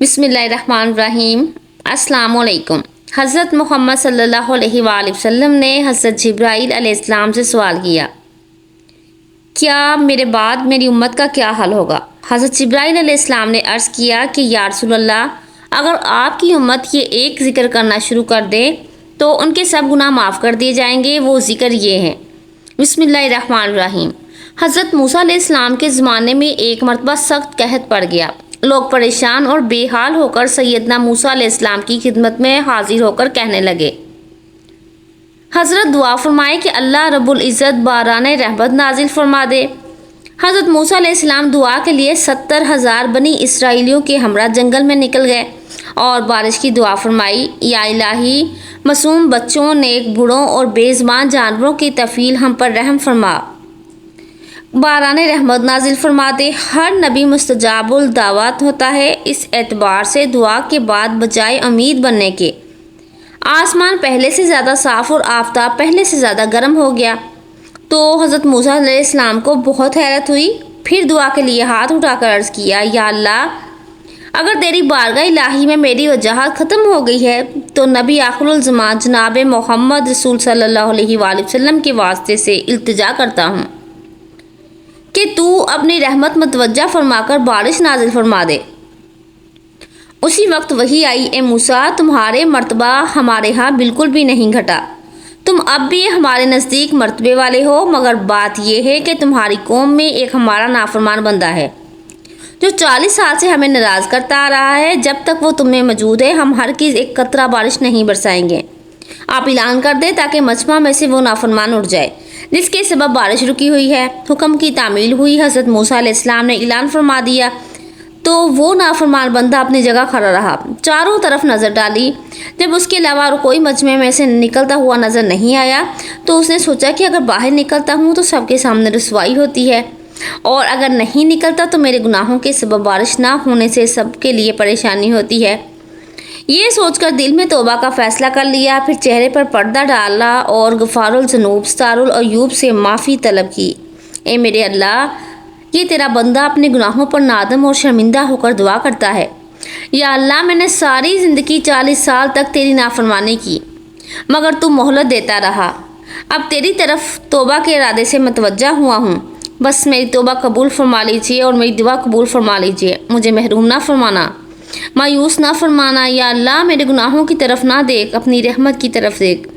بسم اللہ الرحمن الرحیم۔ السلام علیکم۔ حضرت محمد صلی اللہ علیہ وآلہ وسلم نے حضرت جبرائیل علیہ السلام سے سوال کیا، کیا میرے بعد میری امت کا کیا حل ہوگا؟ حضرت جبرائیل علیہ السلام نے عرض کیا کہ یا رسول اللہ، اگر آپ کی امت یہ ایک ذکر کرنا شروع کر دے تو ان کے سب گناہ معاف کر دیے جائیں گے۔ وہ ذکر یہ ہیں۔ بسم اللہ الرحمن الرحیم۔ حضرت موسیٰ علیہ السلام کے زمانے میں ایک مرتبہ سخت قحط پڑ گیا۔ لوگ پریشان اور بے حال ہو کر سیدنا موسیٰ علیہ السلام کی خدمت میں حاضر ہو کر کہنے لگے، حضرت دعا فرمائے کہ اللہ رب العزت باران رحمت نازل فرما دے۔ حضرت موسیٰ علیہ السلام دعا کے لیے 70,000 بنی اسرائیلیوں کے ہمراہ جنگل میں نکل گئے اور بارش کی دعا فرمائی، یا الہی معصوم بچوں، نیک بوڑھوں اور بے زبان جانوروں کی طفیل ہم پر رحم فرما، باران رحمت نازل فرما دے۔ ہر نبی مستجاب الدعوات ہوتا ہے، اس اعتبار سے دعا کے بعد بجائے امید بننے کے آسمان پہلے سے زیادہ صاف اور آفتاب پہلے سے زیادہ گرم ہو گیا تو حضرت موسیٰ علیہ السلام کو بہت حیرت ہوئی۔ پھر دعا کے لیے ہاتھ اٹھا کر عرض کیا، یا اللہ، اگر تیری بارگاہ الہی میں میری وجاہت ختم ہو گئی ہے تو نبی آخر الزمان جناب محمد رسول صلی اللہ علیہ وآلہ وسلم کے واسطے سے التجا کرتا ہوں کہ تو اپنی رحمت متوجہ فرما کر بارش نازل فرما دے۔ اسی وقت وحی آئی، اے موسیٰ، تمہارے مرتبہ ہمارے ہاں بالکل بھی نہیں گھٹا، تم اب بھی ہمارے نزدیک مرتبے والے ہو، مگر بات یہ ہے کہ تمہاری قوم میں ایک ہمارا نافرمان بندہ ہے جو 40 سال سے ہمیں ناراض کرتا آ رہا ہے۔ جب تک وہ تم میں موجود ہے ہم ہرگز ایک قطرہ بارش نہیں برسائیں گے۔ آپ اعلان کر دیں تاکہ مجمع میں سے وہ نافرمان اٹھ جائے جس کے سبب بارش رکی ہوئی ہے۔ حکم کی تعمیل ہوئی۔ حضرت موسیٰ علیہ السلام نے اعلان فرما دیا تو وہ نافرمان بندہ اپنی جگہ کھڑا رہا، چاروں طرف نظر ڈالی۔ جب اس کے علاوہ اور کوئی مجمع میں سے نکلتا ہوا نظر نہیں آیا تو اس نے سوچا کہ اگر باہر نکلتا ہوں تو سب کے سامنے رسوائی ہوتی ہے، اور اگر نہیں نکلتا تو میرے گناہوں کے سبب بارش نہ ہونے سے سب کے لیے پریشانی ہوتی ہے۔ یہ سوچ کر دل میں توبہ کا فیصلہ کر لیا، پھر چہرے پر پردہ ڈالا اور غفار الذنوب ستار العیوب سے معافی طلب کی۔ اے میرے اللہ، یہ تیرا بندہ اپنے گناہوں پر نادم اور شرمندہ ہو کر دعا کرتا ہے۔ یا اللہ، میں نے ساری زندگی 40 سال تک تیری نافرمانی کی مگر تو مہلت دیتا رہا۔ اب تیری طرف توبہ کے ارادے سے متوجہ ہوا ہوں، بس میری توبہ قبول فرما لیجیے اور میری دعا قبول فرما لیجیے۔ مجھے محروم نہ فرمانا، مایوس نہ فرمانا۔ یا اللہ، میرے گناہوں کی طرف نہ دیکھ، اپنی رحمت کی طرف دیکھ۔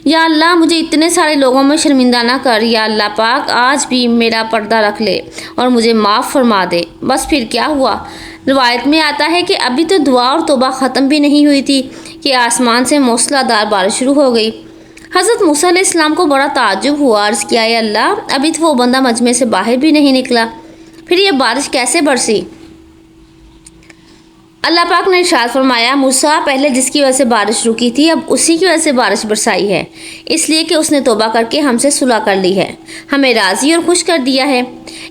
یا اللہ، مجھے اتنے سارے لوگوں میں شرمندہ نہ کر۔ یا اللہ پاک، آج بھی میرا پردہ رکھ لے اور مجھے معاف فرما دے۔ بس پھر کیا ہوا؟ روایت میں آتا ہے کہ ابھی تو دعا اور توبہ ختم بھی نہیں ہوئی تھی کہ آسمان سے موسلا دار بارش شروع ہو گئی۔ حضرت موسیٰ علیہ السلام کو بڑا تعجب ہوا، عرض کیا، اے اللہ، ابھی تو وہ بندہ مجمع سے باہر بھی نہیں نکلا، پھر یہ بارش کیسے برسی؟ اللہ پاک نے ارشاد فرمایا، موسیٰ، پہلے جس کی وجہ سے بارش رکی تھی اب اسی کی وجہ سے بارش برسائی ہے، اس لیے کہ اس نے توبہ کر کے ہم سے صلح کر لی ہے، ہمیں راضی اور خوش کر دیا ہے۔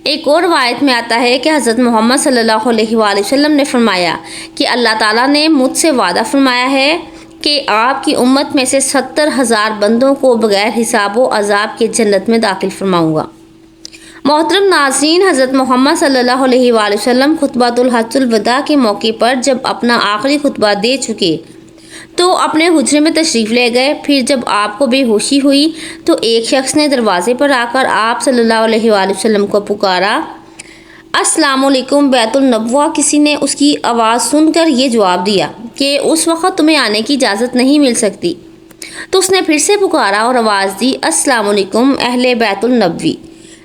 ایک اور روایت میں آتا ہے کہ حضرت محمد صلی اللہ علیہ وآلہ وسلم نے فرمایا کہ اللہ تعالیٰ نے مجھ سے وعدہ فرمایا ہے کہ آپ کی امت میں سے 70,000 بندوں کو بغیر حساب و عذاب کے جنت میں داخل فرماؤں گا۔ محترم ناظرین، حضرت محمد صلی اللہ علیہ وآلہ وسلم خطبۃ الحجۃ الوداع کے موقع پر جب اپنا آخری خطبہ دے چکے تو اپنے حجرے میں تشریف لے گئے۔ پھر جب آپ کو بے ہوشی ہوئی تو ایک شخص نے دروازے پر آ کر آپ صلی اللہ علیہ وآلہ وسلم کو پکارا، السلام علیکم بیت النبوہ۔ کسی نے اس کی آواز سن کر یہ جواب دیا کہ اس وقت تمہیں آنے کی اجازت نہیں مل سکتی۔ تو اس نے پھر سے پکارا اور آواز دی، السلام علیکم اہل بیت النبوی۔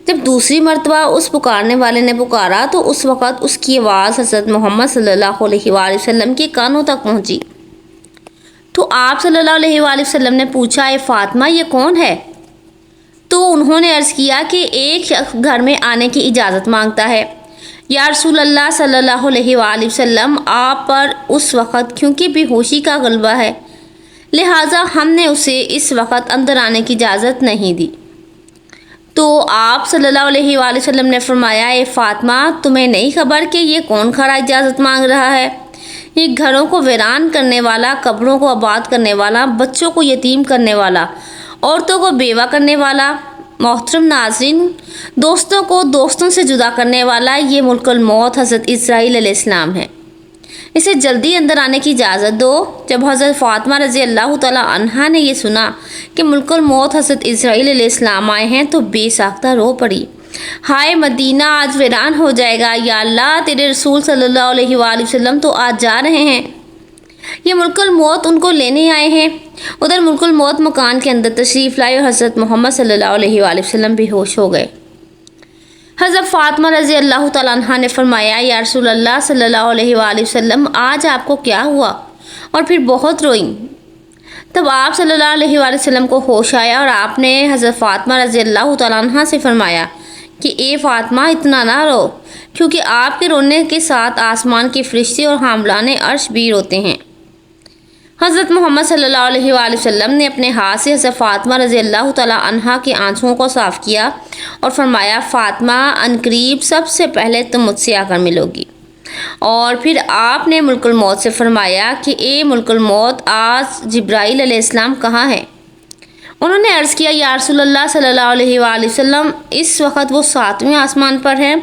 جب دوسری مرتبہ اس پکارنے والے نے پکارا تو اس وقت اس کی آواز حضرت محمد صلی اللہ علیہ وآلہ وسلم کے کانوں تک پہنچی۔ تو آپ صلی اللہ علیہ وآلہ وسلم نے پوچھا، اے فاطمہ، یہ کون ہے؟ تو انہوں نے عرض کیا کہ ایک شخص گھر میں آنے کی اجازت مانگتا ہے۔ یا رسول اللہ صلی اللہ علیہ وآلہ وسلم، آپ پر اس وقت کیونکہ بے ہوشی کا غلبہ ہے لہٰذا ہم نے اسے اس وقت اندر آنے کی اجازت نہیں دی۔ تو آپ صلی اللہ علیہ وآلہ وسلم نے فرمایا، اے فاطمہ، تمہیں نہیں خبر کہ یہ کون کھڑا اجازت مانگ رہا ہے؟ یہ گھروں کو ویران کرنے والا، قبروں کو آباد کرنے والا، بچوں کو یتیم کرنے والا، عورتوں کو بیوہ کرنے والا، محترم ناظرین، دوستوں کو دوستوں سے جدا کرنے والا، یہ ملک الموت حضرت اسرائیل علیہ السلام ہے۔ اسے جلدی اندر آنے کی اجازت دو۔ جب حضرت فاطمہ رضی اللہ تعالیٰ عنہا نے یہ سنا کہ ملک الموت حضرت اسرائیل علیہ السلام آئے ہیں تو بے ساختہ رو پڑی، ہائے مدینہ آج ویران ہو جائے گا، یا اللہ تیرے رسول صلی اللہ علیہ وآلہ وسلم تو آج جا رہے ہیں، یہ ملک الموت ان کو لینے آئے ہیں۔ ادھر ملک الموت مکان کے اندر تشریف لائے اور حضرت محمد صلی اللہ علیہ وآلہ وسلم بھی ہوش ہو گئے۔ حضرت فاطمہ رضی اللہ تعالیٰ عنہ نے فرمایا، یا رسول اللہ صلی اللہ علیہ وآلہ وسلم آج آپ کو کیا ہوا؟ اور پھر بہت روئیں۔ تب آپ صلی اللہ علیہ وآلہ وسلم کو ہوش آیا اور آپ نے حضرت فاطمہ رضی اللہ تعالیٰ عنہ سے فرمایا کہ اے فاطمہ اتنا نہ رو، کیونکہ آپ کے رونے کے ساتھ آسمان کے فرشتے اور حاملان عرش بھی روتے ہیں۔ حضرت محمد صلی اللہ علیہ وآلہ وسلم نے اپنے ہاتھ سے حضرت فاطمہ رضی اللہ تعالیٰ عنہا کے آنسوؤں کو صاف کیا اور فرمایا، فاطمہ عنقریب سب سے پہلے تم مجھ سے آ کر ملو گی۔ اور پھر آپ نے ملک الموت سے فرمایا کہ اے ملک الموت آج جبرائیل علیہ السلام کہاں ہے؟ انہوں نے عرض کیا، یا رسول اللہ صلی اللہ علیہ وآلہ وسلم اس وقت وہ 7ویں آسمان پر ہے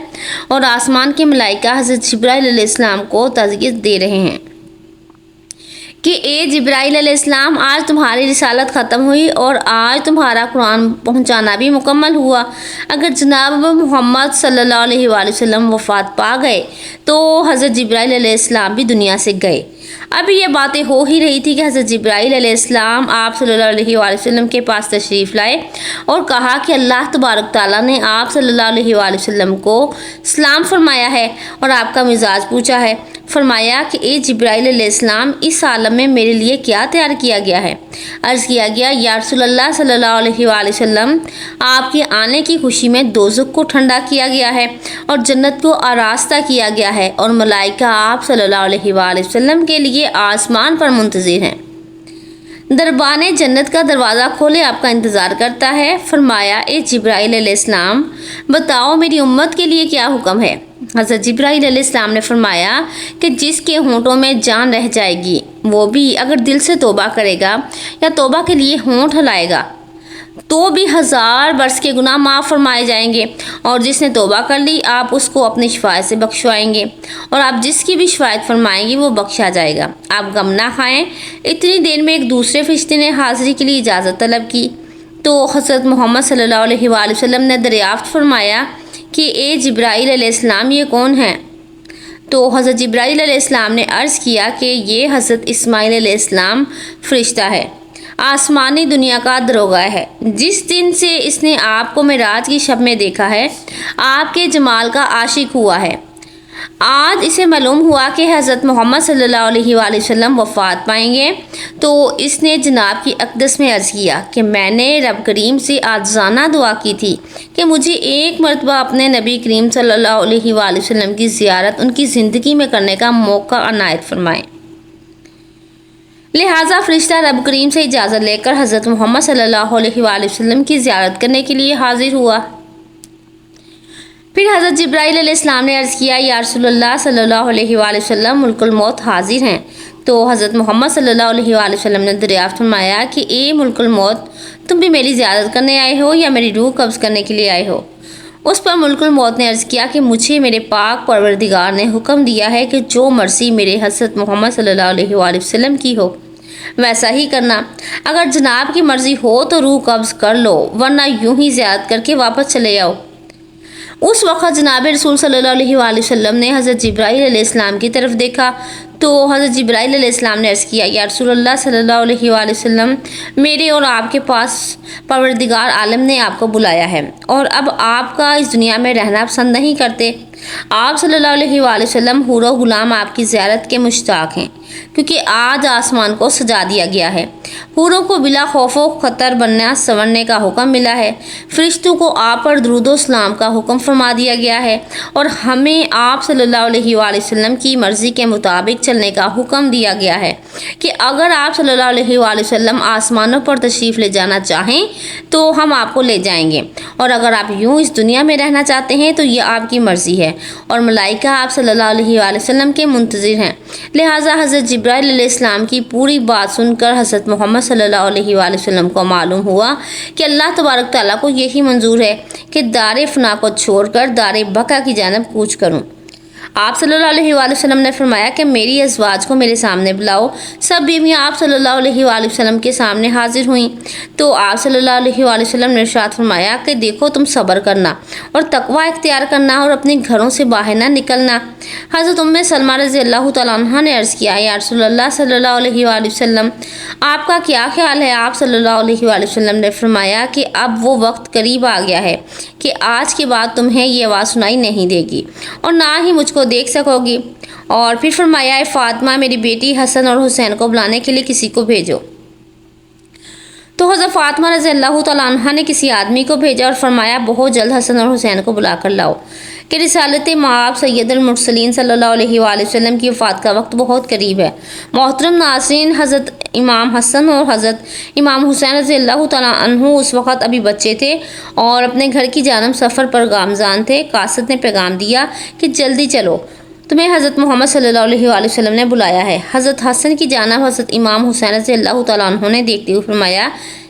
اور آسمان کے ملائکہ حضرت جبرائیل علیہ السلام کو تعزیت دے رہے ہیں کہ اے جبرائیل علیہ السلام آج تمہاری رسالت ختم ہوئی اور آج تمہارا قرآن پہنچانا بھی مکمل ہوا۔ اگر جناب محمد صلی اللہ علیہ وآلہ وسلم وفات پا گئے تو حضرت جبرائیل علیہ السلام بھی دنیا سے گئے۔ اب یہ باتیں ہو ہی رہی تھی کہ حضرت جبرائیل علیہ السلام آپ صلی اللہ علیہ وآلہ وسلم کے پاس تشریف لائے اور کہا کہ اللہ تبارک تعالیٰ نے آپ صلی اللہ علیہ وآلہ وسلم کو سلام فرمایا ہے اور آپ کا مزاج پوچھا ہے۔ فرمایا کہ اے جبرائیل علیہ السلام اس عالم میں میرے لیے کیا تیار کیا گیا ہے؟ عرض کیا گیا، یا رسول اللہ صلی اللہ علیہ وآلہ وسلم آپ کے آنے کی خوشی میں دوزخ کو ٹھنڈا کیا گیا ہے اور جنت کو آراستہ کیا گیا ہے اور ملائکہ آپ صلی اللہ علیہ وآلہ وسلم کے لیے آسمان پر منتظر ہیں، دربان جنت کا دروازہ کھولے آپ کا انتظار کرتا ہے۔ فرمایا، اے جبرائیل علیہ السلام بتاؤ میری امت کے لیے کیا حکم ہے؟ حضرت جبرائیل علیہ السلام نے فرمایا کہ جس کے ہونٹوں میں جان رہ جائے گی وہ بھی اگر دل سے توبہ کرے گا یا توبہ کے لیے ہونٹ ہلائے گا تو بھی 1000 برس کے گناہ معاف فرمائے جائیں گے، اور جس نے توبہ کر لی آپ اس کو اپنی شفاعت سے بخشوائیں گے اور آپ جس کی بھی شفاعت فرمائیں گی وہ بخشا جائے گا۔ آپ غم نہ کھائیں۔ اتنی دیر میں ایک دوسرے فرشتے نے حاضری کے لیے اجازت طلب کی تو حضرت محمد صلی اللہ علیہ وآلہ وسلم نے دریافت فرمایا کہ اے جبرائیل علیہ السلام یہ کون ہیں؟ تو حضرت جبرائیل علیہ السلام نے عرض کیا کہ یہ حضرت اسماعیل علیہ السلام فرشتہ ہے، آسمانی دنیا کا دروگا ہے۔ جس دن سے اس نے آپ کو معراج کی شب میں دیکھا ہے آپ کے جمال کا عاشق ہوا ہے۔ آج اسے معلوم ہوا کہ حضرت محمد صلی اللہ علیہ وآلہ وسلم وفات پائیں گے تو اس نے جناب کی اقدس میں عرض کیا کہ میں نے رب کریم سے عاجزانہ دعا کی تھی کہ مجھے ایک مرتبہ اپنے نبی کریم صلی اللہ علیہ وآلہ وسلم کی زیارت ان کی زندگی میں کرنے کا موقع عنایت فرمائیں۔ لہٰذا فرشتہ رب کریم سے اجازت لے کر حضرت محمد صلی اللہ علیہ وآلہ وسلم کی زیارت کرنے کے لیے حاضر ہوا۔ پھر حضرت جبرائیل علیہ السلام نے عرض کیا، یا رسول اللہ صلی اللہ علیہ وآلہ وسلم ملک الموت حاضر ہیں۔ تو حضرت محمد صلی اللہ علیہ وآلہ وسلم نے دریافت فرمایا کہ اے ملک الموت تم بھی میری زیارت کرنے آئے ہو یا میری روح قبض کرنے کے لیے آئے ہو؟ اس پر ملک الموت نے عرض کیا کہ مجھے میرے پاک پروردگار نے حکم دیا ہے کہ جو مرضی میرے حضرت محمد صلی اللہ علیہ وآلہ وسلم کی ہو ویسا ہی کرنا۔ اگر جناب کی مرضی ہو تو روح قبض کر لو، ورنہ یوں ہی زیارت کر کے واپس چلے آؤ۔ اس وقت جناب رسول صلی اللہ علیہ وآلہ وسلم نے حضرت جبرائیل علیہ السلام کی طرف دیکھا تو حضرت جبرائیل علیہ السلام نے عرض کیا، یا رسول اللہ صلی اللہ علیہ وآلہ وسلم میرے اور آپ کے پاس پروردگار عالم نے آپ کو بلایا ہے اور اب آپ کا اس دنیا میں رہنا پسند نہیں کرتے۔ آپ صلی اللہ علیہ وآلہ وسلم حور و غلام آپ کی زیارت کے مشتاق ہیں کیونکہ آج آسمان کو سجا دیا گیا ہے۔ حوروں کو بلا خوف و خطر بننا سنورنے کا حکم ملا ہے، فرشتوں کو آپ پر درود و سلام کا حکم فرما دیا گیا ہے اور ہمیں آپ صلی اللہ علیہ وآلہ وسلم کی مرضی کے مطابق چلنے کا حکم دیا گیا ہے کہ اگر آپ صلی اللہ علیہ وآلہ وسلم آسمانوں پر تشریف لے جانا چاہیں تو ہم آپ کو لے جائیں گے، اور اگر آپ یوں اس دنیا میں رہنا چاہتے ہیں تو یہ آپ کی مرضی ہے، اور ملائکہ آپ صلی اللہ علیہ وآلہ وسلم کے منتظر ہیں۔ لہٰذا حضرت جبرائیل علیہ السلام کی پوری بات سن کر حضرت محمد صلی اللہ علیہ وآلہ وسلم کو معلوم ہوا کہ اللہ تبارک تعالیٰ کو یہی منظور ہے کہ دار فنا کو چھوڑ کر دار بقا کی جانب کوچ کروں۔ آپ صلی اللہ علیہ وآلہ وسلم نے فرمایا کہ میری ازواج کو میرے سامنے بلاؤ۔ سب بیویاں آپ صلی اللہ علیہ وآلہ وسلم کے سامنے حاضر ہوئیں تو آپ صلی اللہ علیہ وآلہ وسلم نے ارشاد فرمایا کہ دیکھو تم صبر کرنا اور تقوی اختیار کرنا اور اپنے گھروں سے باہر نہ نکلنا۔ حضرت ام سلمہ رضی اللہ تعالیٰ عنہ نے عرض کیا، یا رسول اللہ صلی اللہ علیہ وآلہ وسلم آپ کا کیا خیال ہے؟ آپ صلی اللہ علیہ وآلہ وسلم نے فرمایا کہ اب وہ وقت قریب آ گیا ہے کہ آج کے بعد تمہیں یہ آواز سنائی نہیں دے گی اور نہ ہی مجھ کو دیکھ سکو گی۔ اور پھر فرمایا، اے فاطمہ میری بیٹی حسن اور حسین کو بلانے کے لیے کسی کو بھیجو۔ تو حضرت فاطمہ رضی اللہ تعالیٰ عنہ نے کسی آدمی کو بھیجا اور فرمایا بہت جلد حسن اور حسین کو بلا کر لاؤ کہ رسالت مآب سید المرسلین صلی اللہ علیہ وآلہ وسلم کی وفات کا وقت بہت قریب ہے۔ محترم ناظرین، حضرت امام حسن اور حضرت امام حسین رضی اللہ تعالیٰ عنہ اس وقت ابھی بچے تھے اور اپنے گھر کی جانب سفر پر گامزن تھے۔ قاصد نے پیغام دیا کہ جلدی چلو، تمہیں حضرت محمد صلی اللہ علیہ وآلہ وسلم نے بلایا ہے۔ حضرت حسن کی جانب حضرت امام حسین رضی اللہ تعالیٰ عنہ نے دیکھتے ہوئے فرمایا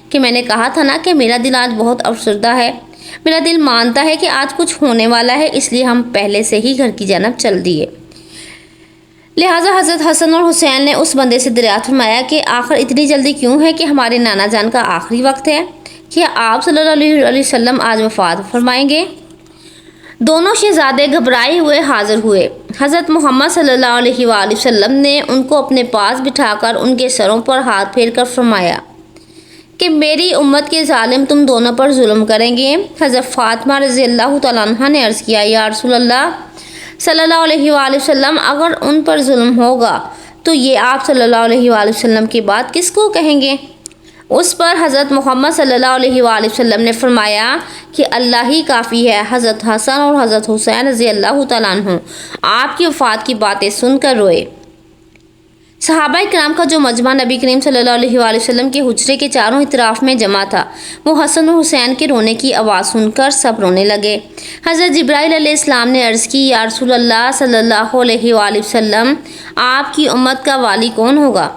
کہ میں نے کہا تھا نا کہ میرا دل آج بہت افسردہ ہے، میرا دل مانتا ہے کہ آج کچھ ہونے والا ہے، اس لیے ہم پہلے سے ہی گھر کی جانب چل دیے۔ لہٰذا حضرت حسن اور حسین نے اس بندے سے دریافت فرمایا کہ آخر اتنی جلدی کیوں ہے کہ ہمارے نانا جان کا آخری وقت ہے، کیا آپ صلی اللہ علیہ وسلم آج وفات فرمائیں گے؟ دونوں شہزادے گھبرائے ہوئے حاضر ہوئے۔ حضرت محمد صلی اللہ علیہ وآلہ وسلم نے ان کو اپنے پاس بٹھا کر ان کے سروں پر ہاتھ پھیر کر فرمایا کہ میری امت کے ظالم تم دونوں پر ظلم کریں گے۔ حضرت فاطمہ رضی اللہ تعالیٰ عنہ نے عرض کیا، یا رسول اللہ صلی اللہ علیہ وآلہ وسلم اگر ان پر ظلم ہوگا تو یہ آپ صلی اللہ علیہ وآلہ وسلم کی بات کس کو کہیں گے؟ اس پر حضرت محمد صلی اللہ علیہ وآلہ وسلم نے فرمایا کہ اللہ ہی کافی ہے۔ حضرت حسن اور حضرت حسین رضی اللہ تعالیٰ عنہ آپ کی وفات کی باتیں سن کر روئے۔ صحابہ کرام کا جو مجمع نبی کریم صلی اللہ علیہ وآلہ وسلم کے حجرے کے چاروں اطراف میں جمع تھا، وہ حسن اور حسین کے رونے کی آواز سن کر سب رونے لگے۔ حضرت جبرائیل علیہ السلام نے عرض کی، یا رسول اللہ صلی اللہ علیہ وآلہ وسلم آپ کی امت کا والی کون ہوگا؟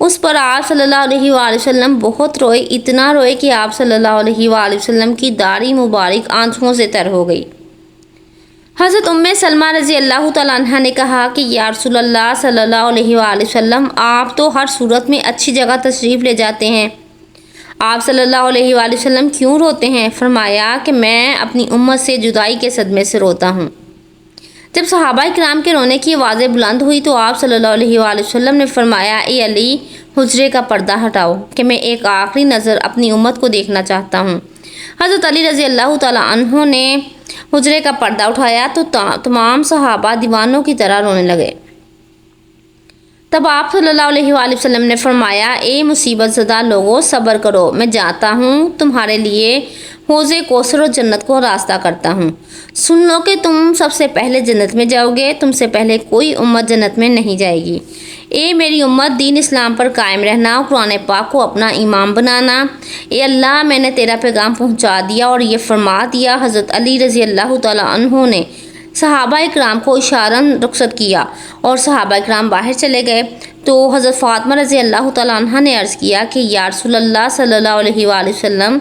اس پر آپ صلی اللہ علیہ وآلہ وسلم بہت روئے، اتنا روئے کہ آپ صلی اللہ علیہ وآلہ وسلم کی داڑھی مبارک آنسوؤں سے تر ہو گئی۔ حضرت ام سلمہ رضی اللہ تعالیٰ عنہ نے کہا کہ یا رسول اللہ صلی اللہ علیہ وآلہ وسلم آپ تو ہر صورت میں اچھی جگہ تشریف لے جاتے ہیں، آپ صلی اللہ علیہ وآلہ وسلم کیوں روتے ہیں؟ فرمایا کہ میں اپنی امت سے جدائی کے صدمے سے روتا ہوں۔ جب صحابہ کرام کے رونے کی آوازیں بلند ہوئی تو آپ صلی اللہ علیہ وآلہ وسلم نے فرمایا، اے علی حجرے کا پردہ ہٹاؤ کہ میں ایک آخری نظر اپنی امت کو دیکھنا چاہتا ہوں۔ حضرت علی رضی اللہ تعالیٰ عنہ نے حجرے کا پردہ اٹھایا تو تمام صحابہ دیوانوں کی طرح رونے لگے۔ تب آپ صلی اللہ علیہ وآلہ وسلم نے فرمایا، اے مصیبت زدہ لوگوں صبر کرو، میں جاتا ہوں تمہارے لیے حوض کوثر و جنت کو راستہ کرتا ہوں۔ سن لو کہ تم سب سے پہلے جنت میں جاؤ گے، تم سے پہلے کوئی امت جنت میں نہیں جائے گی۔ اے میری امت، دین اسلام پر قائم رہنا، قرآن پاک کو اپنا امام بنانا۔ اے اللہ میں نے تیرا پیغام پہنچا دیا اور یہ فرما دیا۔ حضرت علی رضی اللہ تعالیٰ عنہ نے صحابہ کرام کو اشارن رخصت کیا اور صحابہ کرام باہر چلے گئے تو حضرت فاطمہ رضی اللہ تعالیٰ عنہ نے عرض کیا کہ یا رسول اللہ صلی اللہ علیہ وآلہ وسلم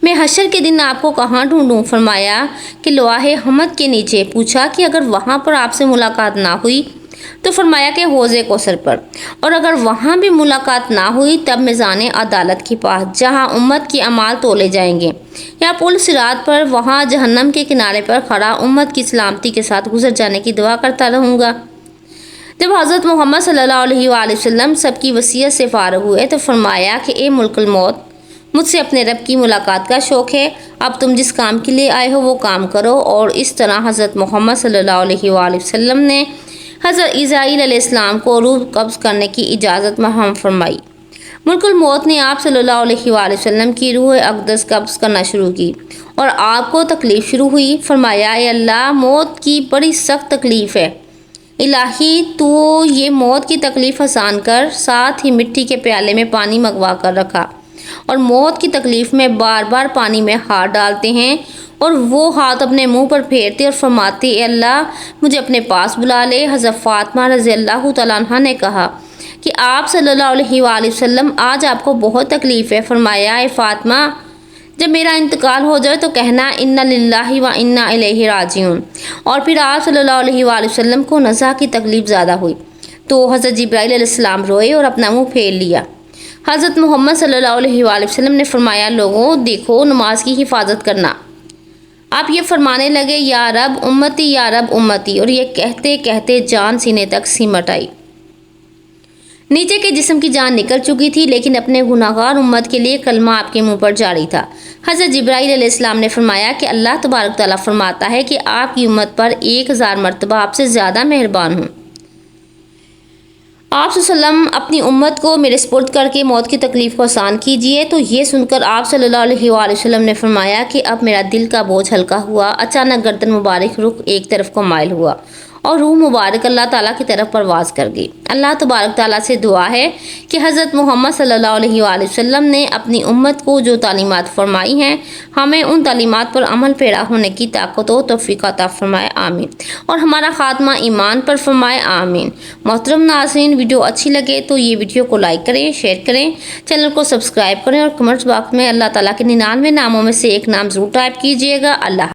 میں حشر کے دن آپ کو کہاں ڈھونڈوں؟ فرمایا کہ لواح حمد کے نیچے۔ پوچھا کہ اگر وہاں پر آپ سے ملاقات نہ ہوئی تو فرمایا کہ حوض کوثر پر، اور اگر وہاں بھی ملاقات نہ ہوئی تب میزان عدالت کے پاس جہاں امت کے اعمال تولے جائیں گے، یا پل صراط پر، وہاں جہنم کے کنارے پر کھڑا امت کی سلامتی کے ساتھ گزر جانے کی دعا کرتا رہوں گا۔ جب حضرت محمد صلی اللہ علیہ وآلہ وسلم سب کی وصیت سے فارغ ہوئے تو فرمایا کہ اے ملک الموت، مجھ سے اپنے رب کی ملاقات کا شوق ہے، اب تم جس کام کے لیے آئے ہو وہ کام کرو۔ اور اس طرح حضرت محمد صلی اللہ علیہ وآلہ وسلم نے حضرت اسرائیل علیہ السلام کو روح قبض کرنے کی اجازت محرم فرمائی۔ ملک الموت نے آپ صلی اللہ علیہ وآلہ وسلم کی روح اقدس قبض کرنا شروع کی اور آپ کو تکلیف شروع ہوئی۔ فرمایا، اے اللہ موت کی بڑی سخت تکلیف ہے، الہی تو یہ موت کی تکلیف آسان کر۔ ساتھ ہی مٹی کے پیالے میں پانی منگوا کر رکھا اور موت کی تکلیف میں بار بار پانی میں ہاتھ ڈالتے ہیں اور وہ ہاتھ اپنے منہ پر پھیرتے اور فرماتے، اے اللہ مجھے اپنے پاس بلا لے۔ حضرت فاطمہ رضی اللہ تعالیٰ عنہ نے کہا کہ آپ صلی اللہ علیہ وآلہ وسلم آج آپ کو بہت تکلیف ہے۔ فرمایا، اے فاطمہ جب میرا انتقال ہو جائے تو کہنا انا للہ و انا الیہ راجعون۔ اور پھر آپ صلی اللہ علیہ وآلہ وسلم کو نزع کی تکلیف زیادہ ہوئی تو حضرت جبرائیل علیہ السلام روئے اور اپنا منہ پھیر لیا۔ حضرت محمد صلی اللہ علیہ وآلہ وسلم نے فرمایا لوگوں دیکھو نماز کی حفاظت کرنا۔ آپ یہ فرمانے لگے یا رب امتی یا رب امتی، اور یہ کہتے کہتے جان سینے تک سمٹ آئی۔ نیچے کے جسم کی جان نکل چکی تھی لیکن اپنے گناہگار امت کے لیے کلمہ آپ کے منہ پر جاری تھا۔ حضرت جبرائیل علیہ السلام نے فرمایا کہ اللہ تبارک تعالیٰ فرماتا ہے کہ آپ کی امت پر 1000 مرتبہ آپ سے زیادہ مہربان ہوں۔ آپ صلی اللہ علیہ وسلم اپنی امت کو میرے سپرد کر کے موت کی تکلیف کو آسان کیجیے۔ تو یہ سن کر آپ صلی اللہ علیہ وآلہ وسلم نے فرمایا کہ اب میرا دل کا بوجھ ہلکا ہوا۔ اچانک گردن مبارک رخ ایک طرف کو مائل ہوا اور روح مبارک اللہ تعالیٰ کی طرف پرواز کر گئی۔ اللہ تبارک تعالیٰ سے دعا ہے کہ حضرت محمد صلی اللہ علیہ وآلہ وسلم نے اپنی امت کو جو تعلیمات فرمائی ہیں ہمیں ان تعلیمات پر عمل پیرا ہونے کی طاقت و توفیق عطا فرمائے آمین، اور ہمارا خاتمہ ایمان پر فرمائے آمین۔ محترم ناظرین، ویڈیو اچھی لگے تو یہ ویڈیو کو لائک کریں، شیئر کریں، چینل کو سبسکرائب کریں اور کمنٹس باکس میں اللہ تعالیٰ کے 99 ناموں میں سے ایک نام ضرور ٹائپ کیجیے گا۔ اللہ